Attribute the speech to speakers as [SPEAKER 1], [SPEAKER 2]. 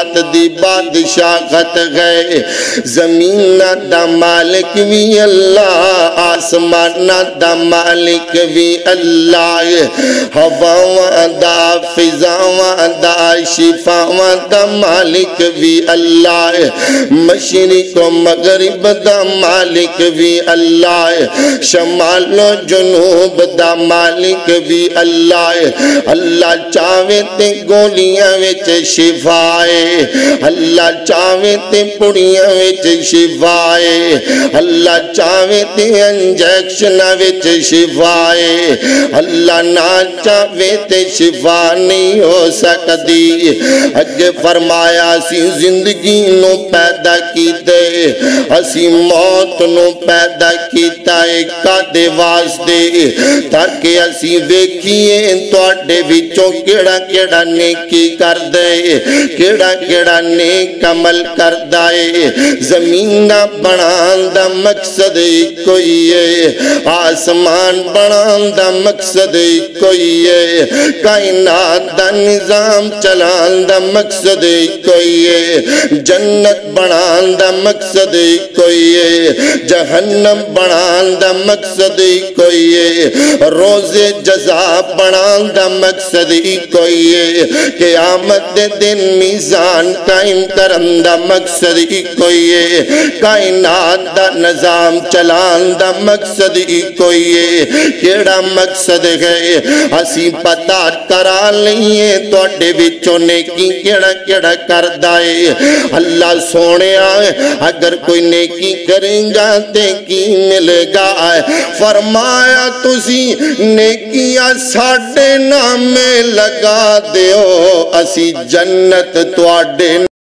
[SPEAKER 1] کائنات دی بادشاہت ہے زمین دا مالک بھی اللہ آسمان دا مالک بھی اللہ ہواواں دا فضاواں دا شفاواں دا مالک بھی اللہ مشرق و مغرب دا مالک بھی اللہ شمال و جنوب دا مالک بھی اللہ اللہ چاہے تے گولیاں وچ شفائے اللہ چاہے تے پڑیاں وچ شفائے اللہ چاہے تے انجیکشناں وچ شفائے اللہ نہ چاہے تے شفا نہیں ہو سکتی اگے فرمایا اسی زندگی نو پیدا کیتے اسی موت نو پیدا کیتا ہے کادے واسطے تاکہ اسی ویکھیے تواڈے وچوں کیڑا کیڑا نیکی کردے کیڑا کیڑا نیک عمل کردا ہے زمین دا بنان دا مقصد کوئی ہے آسمان بنان دا مقصد کوئی ہے کائنات دا نظام چلان دا مقصد کوئی ہے جنت بنان دا مقصد کوئی ہے جہنم بنان دا مقصد کوئی ہے روز جزا بنان دا مقصد کوئی ہے قیامت دے دن میزان قائم کرن دا مقصد کوئی ہے کائنات دا نظام چلان دا مقصد کوئی ہے کیڑا مقصد ہے اسی پتہ کرا لئیے توڑے وچوں نیکی کیڑا کیڑا کردہ ہے اللہ سونے آئے اگر کوئی نیکی کریں گا تے کی ملے گا فرمایا تسی نیکیاں ساڑھے نامے لگا دیو اسی جنت توڑے